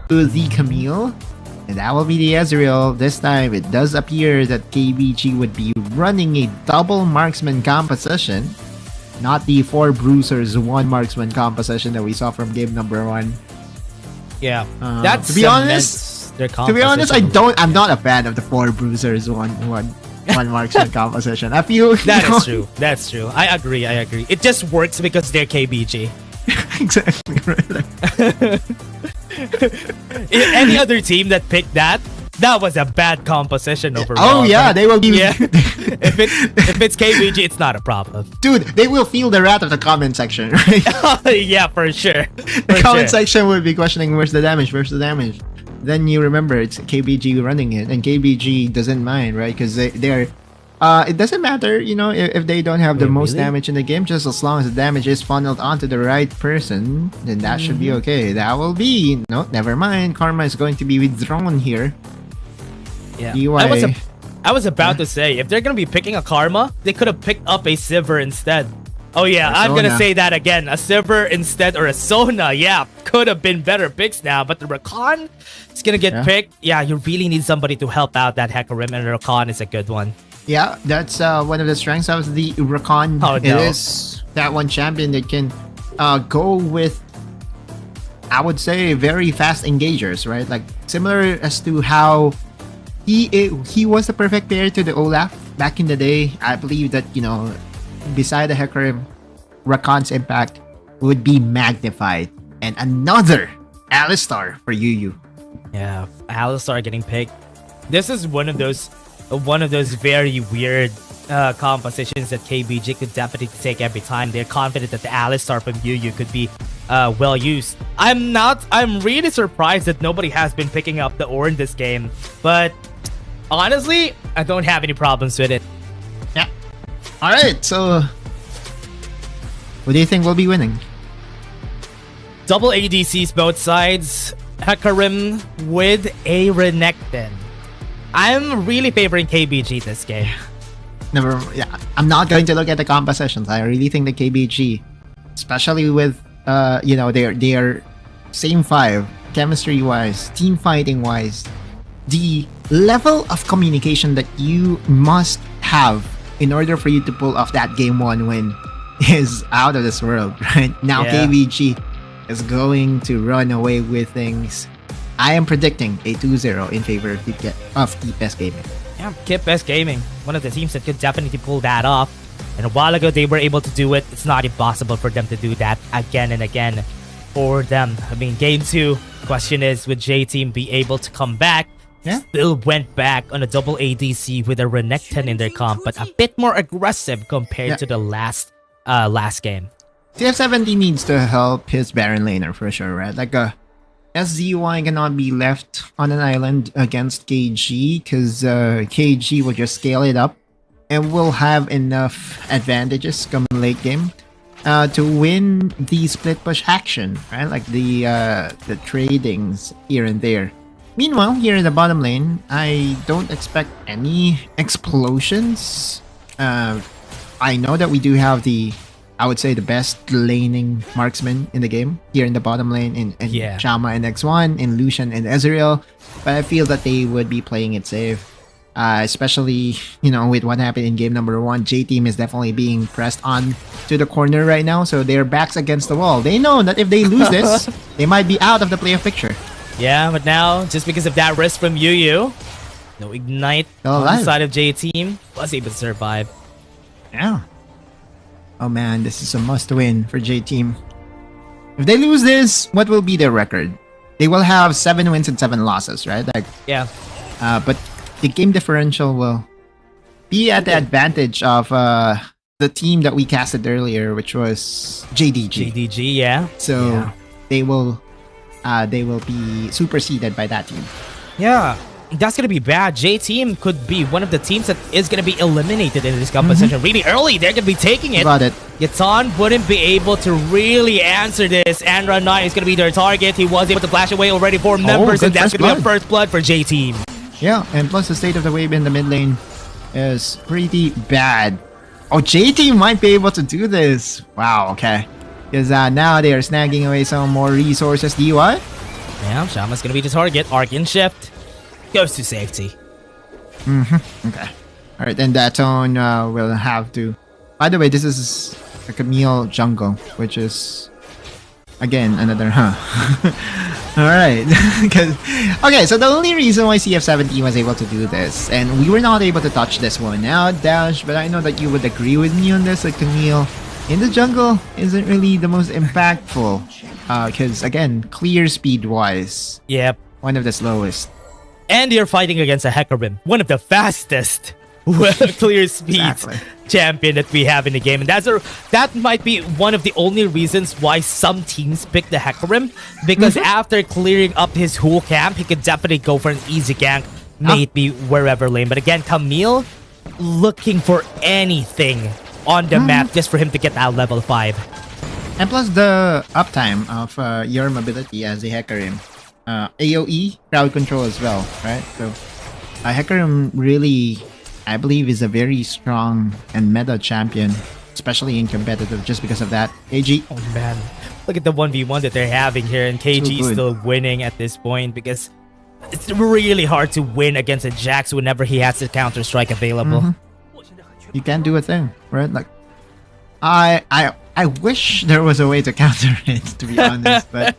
to the Camille. And that will be the Ezreal. This time, it does appear that KBG would be running a double marksman composition. Not the 4 bruisers, 1 marksman composition that we saw from game number 1. Yeah, that's to be honest, I'm not a fan of the 4 bruisers, one marksman composition. I feel that is true. That's true. I agree. It just works because they're KBG. Exactly right. Any other team that picked that was a bad composition overall. Oh yeah, they will be. Yeah. if it's KBG, it's not a problem. Dude, they will feel the wrath of the comment section, right? Yeah, for sure. The comment section would be questioning where's the damage. Then you remember it's KBG running it, and KBG doesn't mind, right? Because they're it doesn't matter, you know, if they don't have the most damage in the game, just as long as the damage is funneled onto the right person, then that should be okay. That will be never mind. Karma is going to be withdrawn here. Yeah, I was about to say, if they're gonna be picking a Karma, they could have picked up a Sivir instead. Oh yeah, I'm gonna say that again. A Sivir instead, or a Sona. Yeah, could have been better picks now, but the Rakan is gonna get picked. Yeah, you really need somebody to help out that Hecarim, and Rakan is a good one. Yeah, that's one of the strengths of the Rakan. Oh, no. It is that one champion that can go with, I would say, very fast engagers, right? Like similar as to how he was the perfect pair to the Olaf back in the day. I believe that, you know, beside the Hecarim, Rakan's impact would be magnified. And another Alistar for Yu. Yeah, Alistar getting picked. This is one of those very weird compositions that KBG could definitely take every time. They're confident that the Alistar from Yu could be well used. I'm really surprised that nobody has been picking up the ore in this game, but honestly, I don't have any problems with it. Yeah. Alright, so what do you think will be winning? Double ADCs both sides. Hecarim with a Renekton. I'm really favoring KBG this game. I'm not going to look at the compositions. I really think the KBG, especially with their same 5, chemistry wise, team fighting wise, the level of communication that you must have in order for you to pull off that game 1 win is out of this world, right? Now KBG is going to run away with things. I am predicting a 2-0 in favor of TPS Gaming. Yeah, TPS Gaming, one of the teams that could definitely pull that off. And a while ago, they were able to do it. It's not impossible for them to do that again and again for them. I mean, game 2, question is, would J-Team be able to come back? Yeah. Still went back on a double ADC with a Renekton in their comp, but a bit more aggressive compared to the last game. TF70 needs to help his Baron laner for sure, right? Like SZY cannot be left on an island against KG because KG will just scale it up and will have enough advantages come late game to win the split push action, right? Like the tradings here and there. Meanwhile, here in the bottom lane, I don't expect any explosions. I know that we do have I would say the best laning marksman in the game here in the bottom lane in Chama and X1, in Lucian and Ezreal, but I feel that they would be playing it safe, especially, you know, with what happened in game number 1. J-Team is definitely being pressed on to the corner right now, so their backs against the wall. They know that if they lose this, they might be out of the playoff picture. Yeah, but now, just because of that risk from Yu, no Ignite on the side of J-Team, was able to survive. Yeah. Oh man, this is a must-win for J-Team. If they lose this, what will be their record? They will have 7 wins and 7 losses, right? Like, yeah. But the game differential will be at the advantage of the team that we casted earlier, which was JDG. JDG, yeah. So they will be superseded by that team. Yeah. That's going to be bad. J-Team could be one of the teams that is going to be eliminated in this competition really early. They're going to be taking it. Got it. Yatan wouldn't be able to really answer this. Andra 9 is going to be their target. He was able to flash away already 4 members, and that's going to be a first blood for J-Team. Yeah, and plus the state of the wave in the mid lane is pretty bad. Oh, J-Team might be able to do this. Wow, okay. Because now they are snagging away some more resources. DY? Yeah, Shaman's gonna be the target. Arcane Shift goes to safety. Okay. All right, then that tone will have to. By the way, this is a Camille jungle, which is again another All right. Okay, so the only reason why CF17 was able to do this, and we were not able to touch this one out, Dash, but I know that you would agree with me on this. Like Camille in the jungle isn't really the most impactful, because again, clear speed wise, Yep. one of the slowest. And you're fighting against a Hecarim, one of the fastest clear speed Exactly. champion that we have in the game. And that might be one of the only reasons why some teams pick the Hecarim, because after clearing up his whole camp, he could definitely go for an easy gank, maybe wherever lane. But again, Camille looking for anything on the map just for him to get that level 5. And plus the uptime of your mobility as a Hecarim. AoE, crowd control as well, right? So Hecarim really, I believe, is a very strong and meta champion, especially in competitive, just because of that. KG. Oh man, look at the 1v1 that they're having here, and KG is good. still winning at this point because it's really hard to win against a Jax whenever he has the counter-strike available. You can't do a thing, right? Like, I wish there was a way to counter it, to be honest, but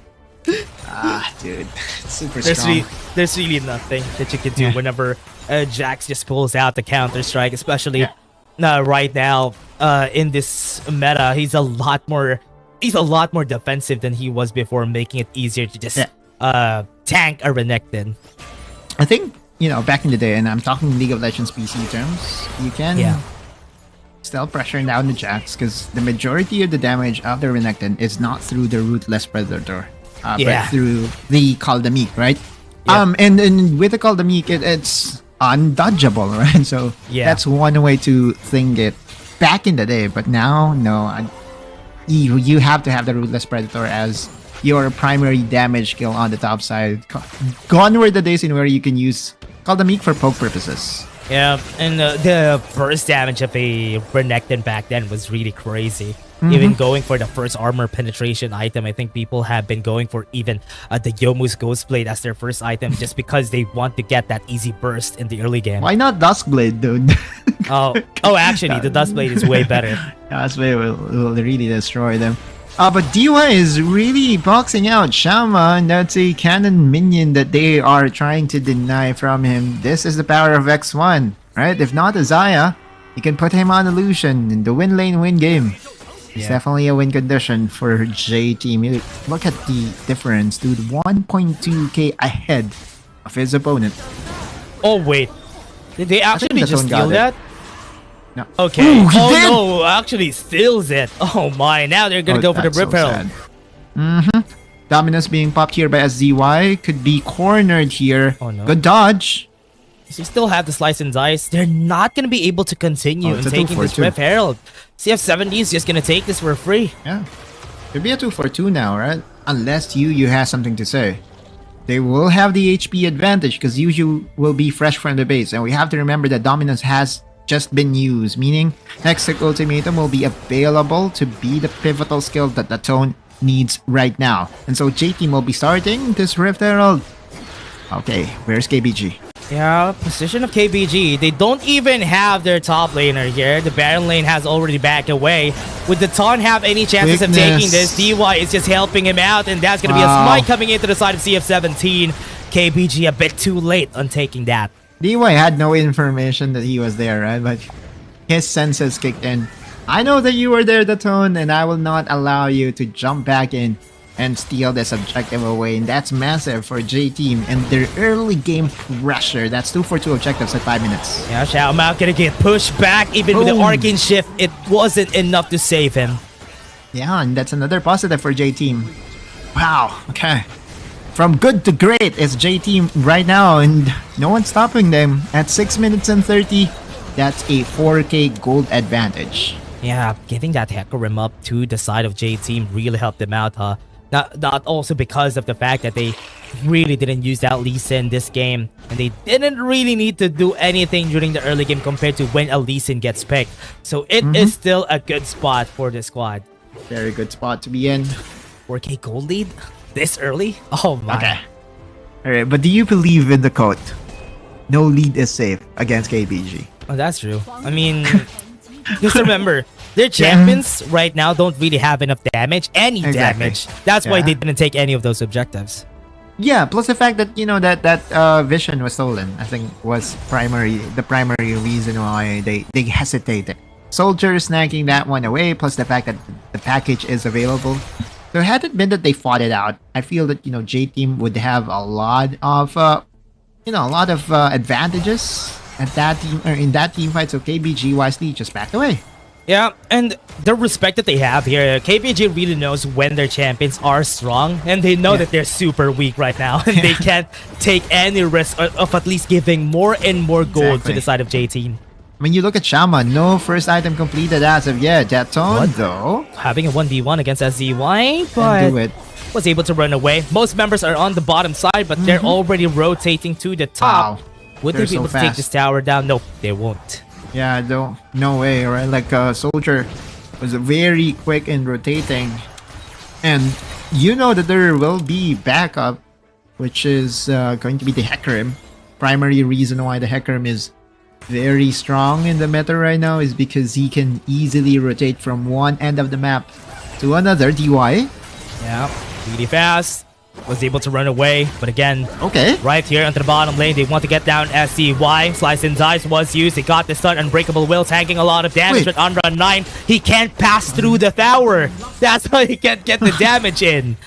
dude, it's super strong. There's really nothing that you can do whenever Jax just pulls out the counter-strike, especially right now in this meta. He's a lot more defensive than he was before, making it easier to just tank a Renekton. I think, back in the day, and I'm talking League of Legends PC terms, you can still pressure down the Jax, because the majority of the damage of the Renekton is not through the Ruthless Predator, but through the Kaldamik, right? And with the Kaldamik, it's undodgeable, right? So that's one way to think it back in the day, but now, no. You have to have the Ruthless Predator as your primary damage skill on the top side. Gone were the days in where you can use Kaldamik for poke purposes. Yeah, and the burst damage of a Renekton back then was really crazy. Even going for the first armor penetration item, I think people have been going for even the Yomu's Ghostblade as their first item just because they want to get that easy burst in the early game. Why not Duskblade, dude? Actually, the Duskblade is way better. Duskblade will really destroy them. But DY is really boxing out Shaman. That's a cannon minion that they are trying to deny from him. This is the power of X1, right? If not Azaya, you can put him on Illusion in the win lane win game. It's definitely a win condition for J Team. Look at the difference, dude. 1.2k ahead of his opponent. Oh, wait. Did they actually just steal that? No. Okay. Ooh, no, actually steals it. Oh my, now they're gonna go for the Rip Herald. Dominus being popped here by SZY. Could be cornered here. Oh no. Good dodge. They still have the slice and dice. They're not gonna be able to continue in taking this Rip Herald. CF70 is just gonna take this for free. Yeah. Could be a 2-for-2 now, right? Unless you have something to say. They will have the HP advantage because you will be fresh from the base. And we have to remember that Dominus has just been used, meaning Hextech Ultimatum will be available to be the pivotal skill that the Tone needs right now. And so J-Team will be starting this Rift Herald. Okay, where's KBG? Yeah, position of KBG. They don't even have their top laner here. The Baron lane has already backed away. Would the Taunt have any chances of taking this? DY is just helping him out, and that's going to be a smite coming into the side of CF17. KBG a bit too late on taking that. DY had no information that he was there, right? But his senses kicked in. I know that you were there, the Tone, and I will not allow you to jump back in and steal this objective away. And that's massive for J-Team and their early game pressure. That's 2-for-2 objectives at 5 minutes. Yeah, Xiao Mao gonna get pushed back. Even with the Arcane Shift, it wasn't enough to save him. Yeah, and that's another positive for J-Team. Wow, okay. From good to great is J-Team right now, and no one's stopping them. At 6 minutes and 30, that's a 4k gold advantage. Yeah, giving that Hecarim up to the side of J-Team really helped them out, huh? Not also because of the fact that they really didn't use that Lee Sin this game, and they didn't really need to do anything during the early game compared to when a Lee Sin gets picked. So it is still a good spot for the squad. Very good spot to be in. 4k gold lead this early? Oh my. Okay. All right, but do you believe in the quote? No lead is safe against KBG. Oh, that's true. I mean, just remember, their champions right now don't really have enough damage, damage. That's why they didn't take any of those objectives. Yeah, plus the fact that, you know, that vision was stolen, I think was the primary reason why they hesitated. Soldier snacking that one away, plus the fact that the package is available. So had it been that they fought it out, I feel that, you know, J-Team would have a lot of advantages at that team, or in that team fight. So KBG wisely just backed away. Yeah, and the respect that they have here, KBG really knows when their champions are strong, and they know that they're super weak right now, and they can't take any risk of at least giving more and more gold to the side of J-Team. I mean, you look at Shaman, no first item completed as of yet. Jeton, though, having a 1v1 against SZY, but was able to run away. Most members are on the bottom side, but they're already rotating to the top. Would they be able to take this tower down? Nope, they won't. Yeah, no way, right? Like, Soldier was very quick in rotating. And you know that there will be backup, which is going to be the Hecarim. Primary reason why the Hecarim is very strong in the meta right now is because he can easily rotate from one end of the map to another. DY. Yeah, really fast. Was able to run away, but again, right here onto the bottom lane, they want to get down SCY. Slice and Dice was used. They got the stun. Unbreakable Will tanking a lot of damage, but on run 9, he can't pass through the tower. That's why he can't get the damage in.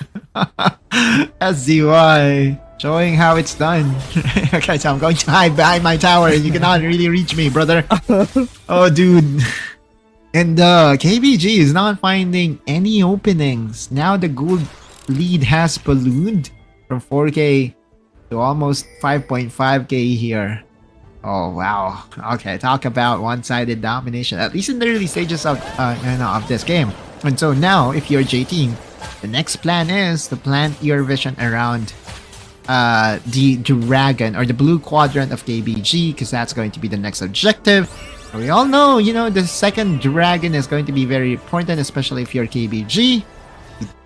SCY showing how it's done. Okay, so I'm going to hide behind my tower and you cannot really reach me, brother. Oh, dude. And KBG is not finding any openings. Now the gold lead has ballooned from 4k to almost 5.5k here. Oh wow. Okay, talk about one-sided domination, at least in the early stages of this game. And so now, if you're J-Team, the next plan is to plant your vision around the dragon, or the blue quadrant of KBG, because that's going to be the next objective. We all know, you know, the second dragon is going to be very important, especially if you're KBG.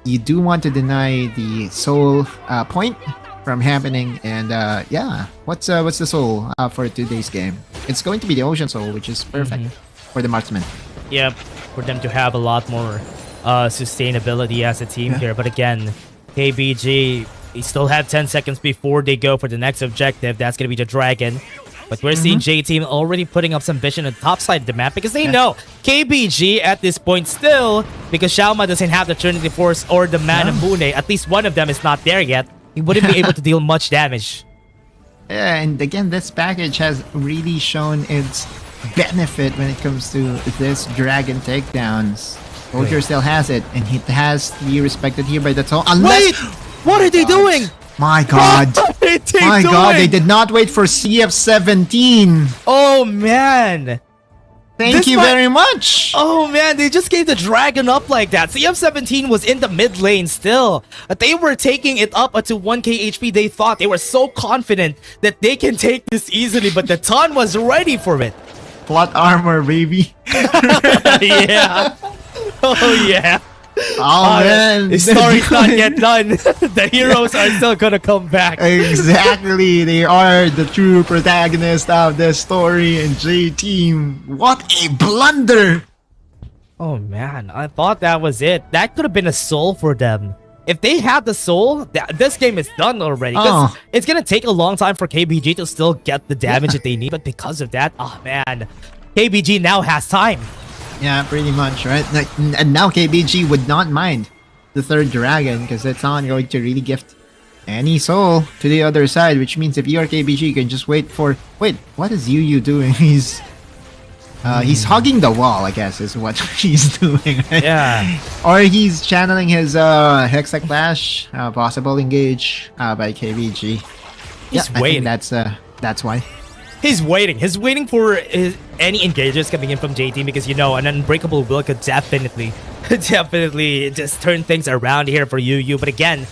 You do want to deny the soul point from happening, and yeah, what's the soul for today's game? It's going to be the ocean soul, which is perfect for the marksman. Yep, for them to have a lot more sustainability as a team here. But again, KBG, they still have 10 seconds before they go for the next objective. That's going to be the dragon. But we're seeing J-Team already putting up some vision on the top side of the map, because they know KBG at this point still, because Xiaoma doesn't have the Trinity Force or the Mana Mune. At least one of them is not there yet. He wouldn't be able to deal much damage. Yeah, and again, this package has really shown its benefit when it comes to this dragon takedowns. Soldier still has it, and it has to be respected here by the toll. Wait! What are they doing? My god. My god, they did not wait for CF17. Oh man. Thank you very much. Oh man, they just gave the dragon up like that. CF17 was in the mid lane still. They were taking it up to 1k HP. They thought they were so confident that they can take this easily, but the Ton was ready for it. Plot armor, baby. Yeah. Oh yeah. Oh man, the story's not yet done. The heroes are still gonna come back. Exactly, they are the true protagonist of the story in J-Team. What a blunder! Oh man, I thought that was it. That could have been a soul for them. If they had the soul, this game is done already. It's gonna take a long time for KBG to still get the damage that they need, but because of that, oh man, KBG now has time. Yeah, pretty much, right? And now KBG would not mind the third dragon, because it's not going to really gift any soul to the other side, which means if you're KBG, you can just wait for... Wait, what is Yu doing? He's hugging the wall, I guess, is what he's doing, right? Yeah. Or he's channeling his Hexa Clash, possible engage by KBG. He's waiting. I think that's why. He's waiting. He's waiting for any engagers coming in from J-Team, because, you know, an Unbreakable Will could definitely just turn things around here for Yu. But again,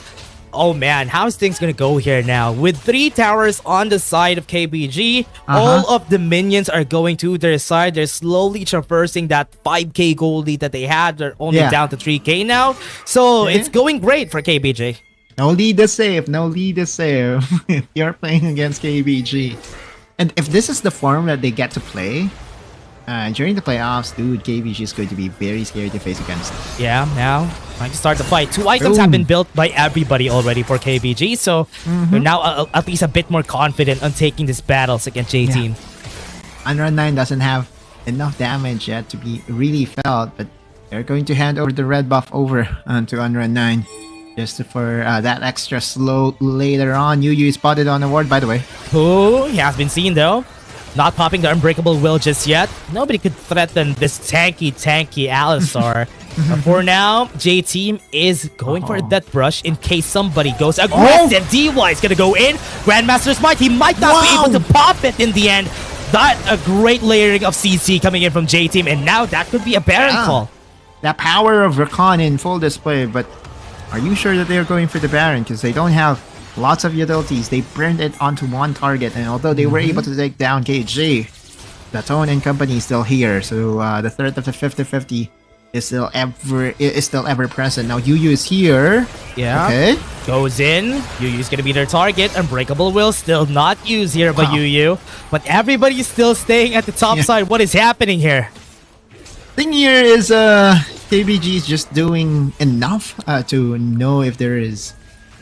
oh man, how's things gonna go here now? With 3 towers on the side of KBG, all of the minions are going to their side. They're slowly traversing that 5k gold lead that they had. They're only down to 3k now. So it's going great for KBG. No lead is safe. No lead is safe. If you're playing against KBG. And if this is the form that they get to play during the playoffs, dude, KBG is going to be very scary to face against. Yeah, now trying to start the fight. 2 items have been built by everybody already for KBG, so they're now at least a bit more confident on taking these battles against J-Team. Unrun 9 doesn't have enough damage yet to be really felt, but they're going to hand over the red buff over to Unrun 9. Just for that extra slow later on. Yu spotted on the ward, by the way. Who he has been seen though. Not popping the Unbreakable Will just yet. Nobody could threaten this tanky Alistar. For now, J-Team is going for a Death Brush in case somebody goes aggressive. DY is gonna go in. Grandmaster's Might, he might not be able to pop it in the end. That a great layering of CC coming in from J-Team, and now that could be a Baron call. That power of Rakan in full display, but are you sure that they're going for the Baron? Because they don't have lots of utilities. They burned it onto one target, and although they were able to take down KG, the Tone and company is still here. So the threat of the 50-50 is still ever present. Now Yu is here. Yeah. Okay. Goes in. Yu's gonna be their target. Unbreakable Will still not used here by Yu. But everybody's still staying at the top side. What is happening here? Thing here is KBG is just doing enough to know if there is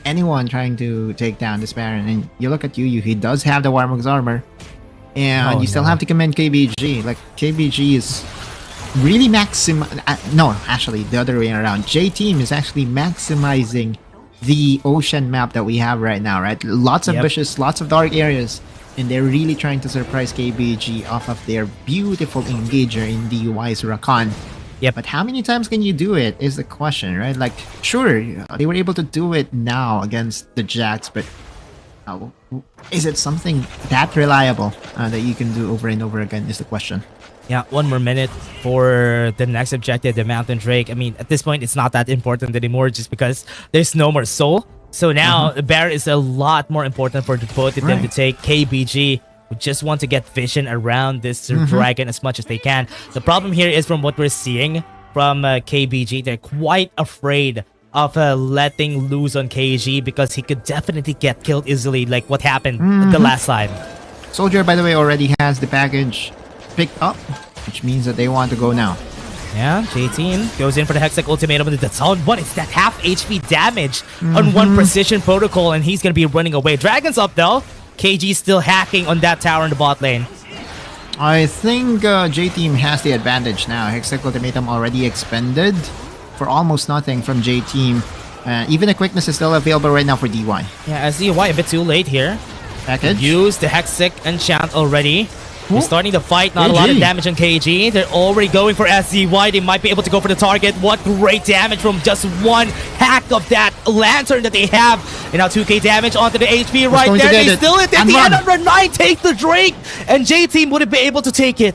anyone trying to take down this Baron. And you look at Yu, he does have the Warmog's armor. And you still have to commend KBG. Like, KBG is really no, actually, the other way around. J-Team is actually maximizing the ocean map that we have right now, right? Lots of bushes, lots of dark areas. And they're really trying to surprise KBG off of their beautiful engager in DUI's Rakan. Yep. But how many times can you do it is the question, right? Like, sure, they were able to do it now against the Jacks, but is it something that reliable that you can do over and over again is the question. Yeah, 1 more minute for the next objective, the Mountain Drake. I mean, at this point, it's not that important anymore just because there's no more soul. So now, the Baron is a lot more important for both of them to take. KBG who just want to get vision around this dragon as much as they can. The problem here is from what we're seeing from KBG, they're quite afraid of letting loose on KG because he could definitely get killed easily like what happened the last time. Soldier, by the way, already has the package picked up, which means that they want to go now. Yeah, J-Team goes in for the Hextech Ultimatum with the sound. What is that? Half HP damage on one precision protocol, and he's going to be running away. Dragon's up, though. KG still hacking on that tower in the bot lane. I think J-Team has the advantage now. Hextech Ultimatum already expended for almost nothing from J-Team. Even the quickness is still available right now for DY. Yeah, SDY a bit too late here. Package. Use the Hextech enchant already. They're starting to fight, not a lot of damage on KG. They're already going for SZY. They might be able to go for the target. What great damage from just one hack of that lantern that they have. And now 2k damage onto the HP right there. They still hit at the end of run 9. Take the Drake. And J-Team wouldn't be able to take it.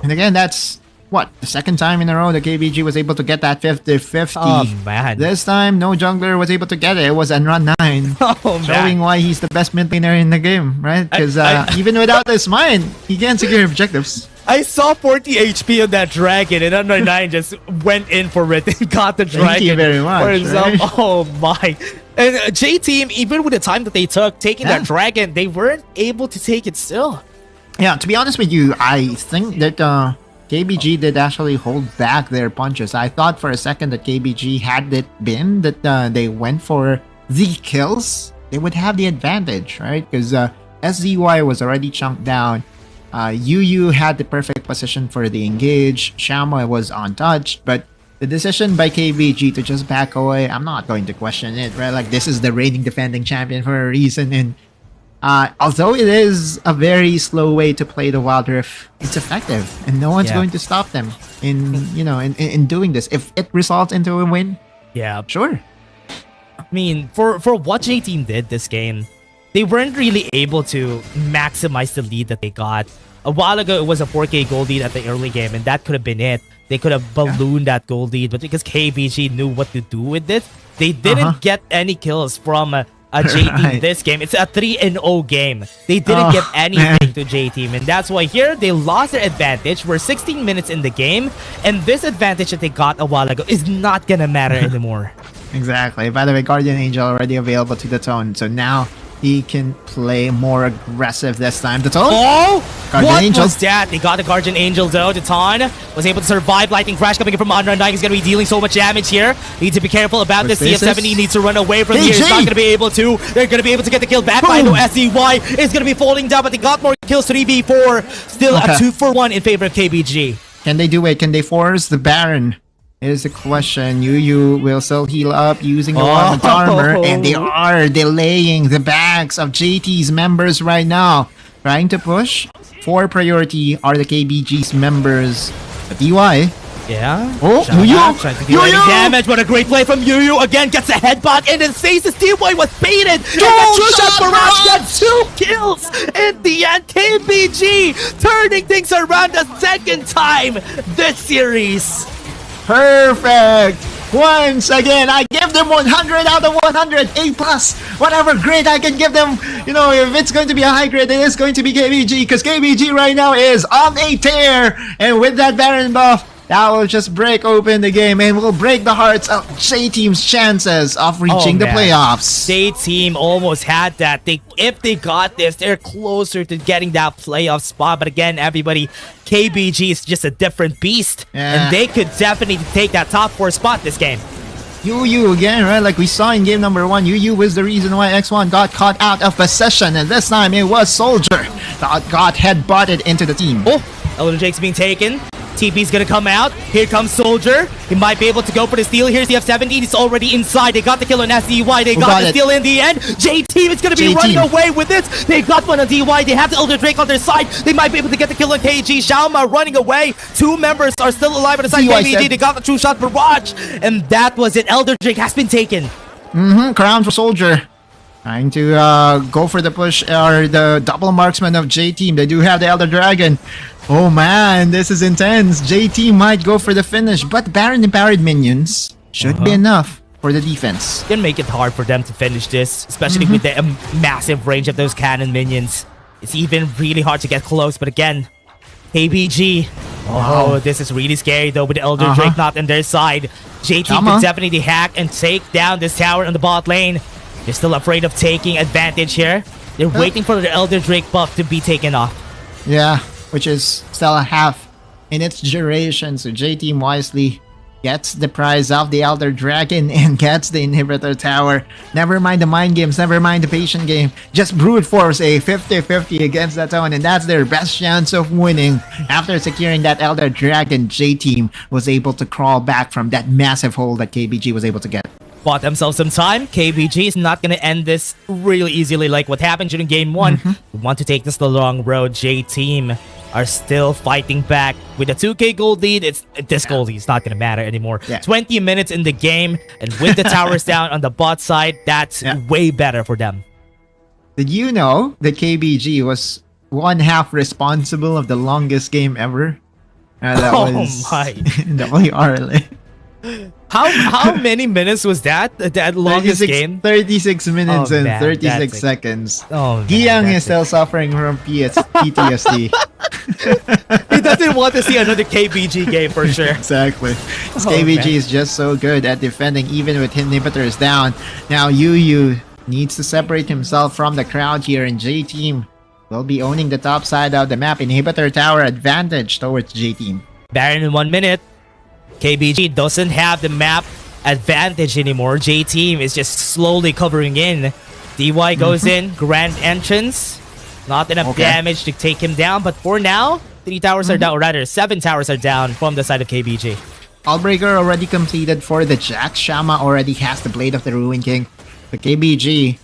And again, that's what, the second time in a row that KBG was able to get that 50-50. Oh, man. This time, no jungler was able to get it. It was Run 9. Oh, man. Showing why he's the best mid laner in the game, right? Because even without his mine, he can secure objectives. I saw 40 HP on that dragon, and Under 9 just went in for it and got the dragon. Thank you very much. Right? Oh, my. And J-Team, even with the time that they took taking that dragon, they weren't able to take it still. Yeah, to be honest with you, I think that KBG did actually hold back their punches. I thought for a second that KBG, had it been that they went for the kills, they would have the advantage, right? Because SZY was already chunked down. Yu had the perfect position for the engage. Shamwa was untouched, but the decision by KBG to just back away, I'm not going to question it, right? Like, this is the reigning defending champion for a reason, and although it is a very slow way to play the Wild Rift, it's effective, and no one's going to stop them in in doing this. If it results into a win, sure. I mean, for what J-Team did this game, they weren't really able to maximize the lead that they got. A while ago, it was a 4k gold lead at the early game, and that could have been it. They could have ballooned that gold lead, but because KBG knew what to do with it, they didn't get any kills from a J-Team this game. It's a 3-0 game. They didn't get anything to J-Team, and that's why here they lost their advantage. We're 16 minutes in the game, and this advantage that they got a while ago is not gonna matter anymore. Exactly. By the way, Guardian Angel already available to the Tone, so now he can play more aggressive this time. The Tone? Oh! Guardian What Angel. was that? They got the Guardian Angel though. Deton was able to survive. Lightning Crash coming in from under, and Nike is going to be dealing so much damage here. Need to be careful about this. CF70 needs to run away from here. He's not going to be able to. They're going to be able to get the kill back. I know SCY is going to be falling down, but they got more kills. 3v4. Still a 2-for-1 in favor of KBG. Can they do it? Can they force the Baron? Is the question. Yu will still heal up using the Warmth Armor, and they are delaying the backs of JT's members right now. Trying to push. For priority are the KBG's members. The DY. Yeah. Oh, Yu! Trying to do any damage, but a great play from Yu. Again, gets a headbutt, and then Stasis DY was baited. Two-shot Barrage got 2 kills in the end. KBG turning things around a second time this series. Perfect! Once again, I give them 100 out of 100, A+, whatever grade I can give them. You know, if it's going to be a high grade, it is going to be KBG, because KBG right now is on a tear. And with that Baron buff, that will just break open the game and will break the hearts of J-Team's chances of reaching the playoffs. J-Team almost had that. If they got this, they're closer to getting that playoff spot. But again, everybody, KBG is just a different beast. And they could definitely take that top 4 spot this game. Yu again, right? Like we saw in game number 1, Yu was the reason why X1 got caught out of possession. And this time it was Soldier that got headbutted into the team. Oh, Elder Drake's being taken. TP's gonna come out. Here comes Soldier. He might be able to go for the steal. Here's the F17. He's already inside. They got the kill on SDY. They got the steal in the end. J-Team is gonna be running away with this. They got one on DY. They have the Elder Drake on their side. They might be able to get the kill on KG. Xiaoma running away. 2 members are still alive on the side of KBG. They got the true shot barrage. And that was it. Elder Drake has been taken. Crown for Soldier. Trying to go for the push or the double marksman of J-Team. They do have the Elder Dragon. Oh man, this is intense. J-Team might go for the finish, but Baron empowered minions should be enough for the defense. Gonna make it hard for them to finish this, especially with the massive range of those cannon minions. It's even really hard to get close, but again, KBG. Oh, this is really scary though with the Elder Drake not on their side. J-Team could definitely hack and take down this tower on the bot lane. They're still afraid of taking advantage here. They're waiting for the Elder Drake buff to be taken off. Yeah, which is still a half in its duration. So J-Team wisely gets the prize of the Elder Dragon and gets the inhibitor tower. Never mind the mind games, never mind the patient game. Just brute force a 50-50 against that one, and that's their best chance of winning. After securing that Elder Dragon, J-Team was able to crawl back from that massive hole that KBG was able to get. Bought themselves some time. KBG is not going to end this really easily like what happened during game 1. We want to take this the long road. J-Team are still fighting back. With a 2k gold lead, this gold lead is not going to matter anymore. 20 minutes in the game, and with the towers down on the bot side, that's way better for them. Did you know that KBG was 1/2 responsible of the longest game ever? That was my. WRL. How many minutes was that? That longest game? 36 minutes and 36 seconds. Giang is still suffering from PTSD. He doesn't want to see another KBG game for sure. Exactly. KBG is just so good at defending even with inhibitors down. Now Yu needs to separate himself from the crowd here, and J-Team will be owning the top side of the map. Inhibitor tower advantage towards J-Team. Baron in 1 minute. KBG doesn't have the map advantage anymore. J-Team is just slowly covering in. DY goes in, grand entrance. Not enough damage to take him down, but for now, 3 towers are down, or rather 7 towers are down from the side of KBG. Allbreaker already completed for the Jax. Xiaoma already has the Blade of the Ruin King. The KBG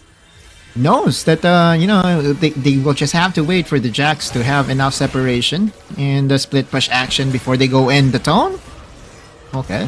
knows that, you know, they will just have to wait for the Jax to have enough separation and the split push action before they go in the tone. Okay.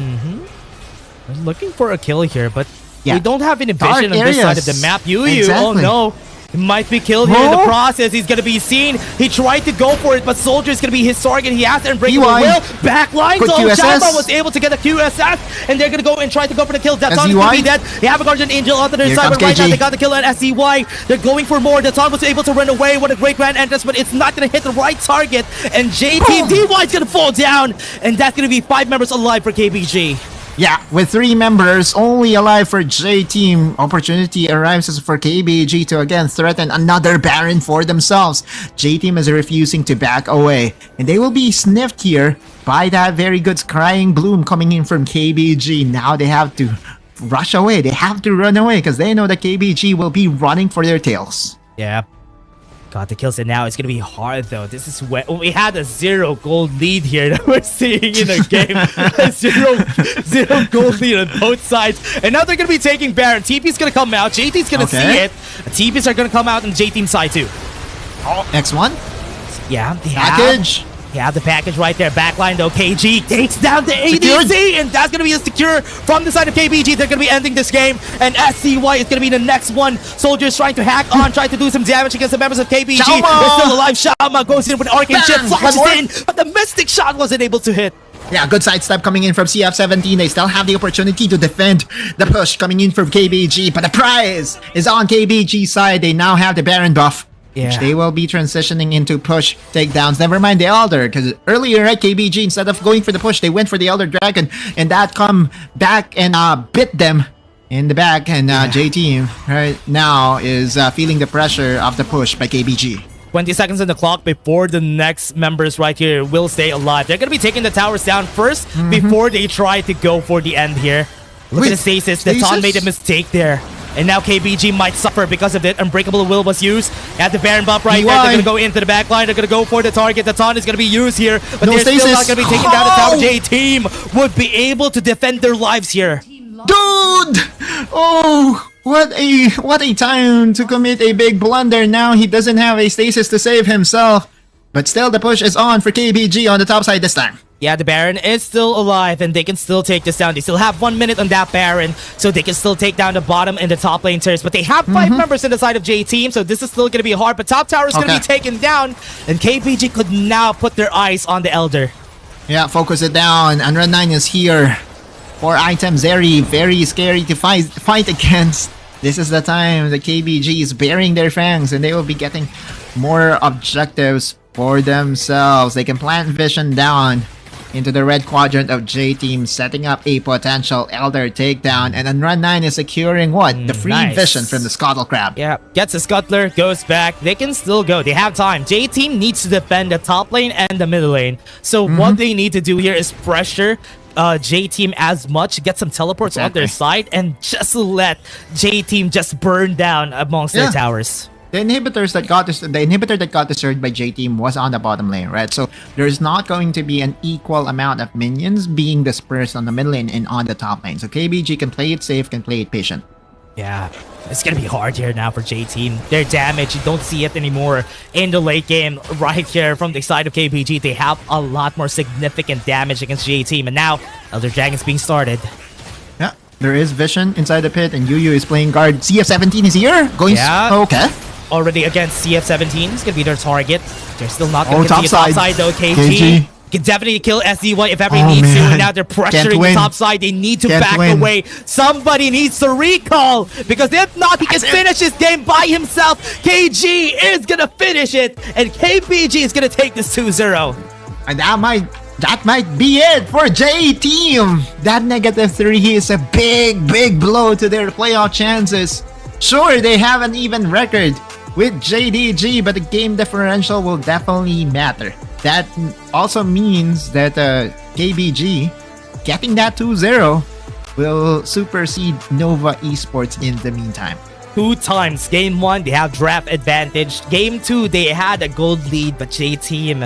We're looking for a kill here, but we don't have any vision on this side of the map. Yu, oh no. He might be killed here in the process. He's going to be seen. He tried to go for it, but Soldier is going to be his target. He has to break the will. Backline. So Xiaoma was able to get a QSS, and they're going to go and try to go for the kill. That's on going to be dead. They have a Guardian Angel on their side, but right now they got the kill on SCY. They're going for more. That's was able to run away with a great grand entrance, but it's not going to hit the right target. And J-Team DY is going to fall down, and that's going to be 5 members alive for KBG. Yeah, with 3 members only alive for J Team, opportunity arrives for KBG to again threaten another Baron for themselves. J Team is refusing to back away, and they will be sniffed here by that very good Scrying Bloom coming in from KBG. Now they have to rush away, they have to run away because they know that KBG will be running for their tails. Yeah. Got the kills, and now it's gonna be hard though. This is where we had a 0 gold lead here that we're seeing in a game. A zero gold lead on both sides, and now they're gonna be taking Baron. TP's gonna come out. JT's gonna see it. TPs are gonna come out on J Team side too. Oh, X1. Yeah, Package. Yeah, the package right there. Backline though. KG takes down the ADC, and that's gonna be a secure from the side of KBG. They're gonna be ending this game, and SCY is gonna be the next one. Soldiers trying to hack on, trying to do some damage against the members of KBG. They're still alive. Shaoma goes in with Arcane Chip, flashes in, but the Mystic Shot wasn't able to hit. Yeah, good sidestep coming in from CF17. They still have the opportunity to defend the push coming in from KBG, but the prize is on KBG's side. They now have the Baron buff. Yeah. Which they will be transitioning into push takedowns. Never mind the Elder, because earlier at KBG, instead of going for the push, they went for the Elder Dragon, and that come back and bit them in the back. And J Team right now is feeling the pressure of the push by KBG. 20 seconds on the clock before the next members right here will stay alive. They're going to be taking the towers down first before they try to go for the end here. Look at the stasis. The Ton made a mistake there. And now KBG might suffer because of it. Unbreakable Will was used. At the Baron buff right there. They're going to go into the back line. They're going to go for the target. The Ton is going to be used here. But they're still not going to be taking down the tower. J Team would be able to defend their lives here. Dude! Oh, what a time to commit a big blunder. Now he doesn't have a stasis to save himself. But still, the push is on for KBG on the top side this time. Yeah, the Baron is still alive, and they can still take this down. They still have 1 minute on that Baron, so they can still take down the bottom and the top lane turrets. But they have 5 members in the side of J Team, so this is still going to be hard. But top tower is going to be taken down, and KBG could now put their eyes on the Elder. Yeah, focus it down. Unrun 9 is here. 4 items, very scary to fight against. This is the time the KBG is bearing their fangs, and they will be getting more objectives for themselves. They can plant vision down into the red quadrant of J Team, setting up a potential Elder takedown, and then Run 9 is securing what? The free vision from the Scuttle Crab. Yeah, gets a Scuttler, goes back. They can still go. They have time. J Team needs to defend the top lane and the middle lane. So what they need to do here is pressure J Team as much, get some teleports on their side, and just let J Team just burn down amongst their towers. The inhibitor that got destroyed by J Team was on the bottom lane, right? So there's not going to be an equal amount of minions being dispersed on the middle lane and on the top lane. So KBG can play it safe, can play it patient. Yeah, it's gonna be hard here now for J Team. Their damage, you don't see it anymore in the late game. Right here from the side of KBG, they have a lot more significant damage against J Team, and now Elder Dragon's being started. Yeah, there is vision inside the pit, and Yu is playing guard. CF17 is here. Okay. Already against CF17, it's gonna be their target. They're still not gonna get the top side though. KG can definitely kill SDY if ever he needs to, and now they're pressuring the top side. They need to back away. Somebody needs to recall, because if not, he can finish this game by himself. KG is gonna finish it, and KBG is gonna take this 2-0. And that might be it for J Team. That -3 is a big blow to their playoff chances. Sure, they have an even record with JDG, but the game differential will definitely matter. That also means that KBG getting that 2-0 will supersede Nova Esports in the meantime. 2 times. Game 1, they have draft advantage. Game 2, they had a gold lead, but J Team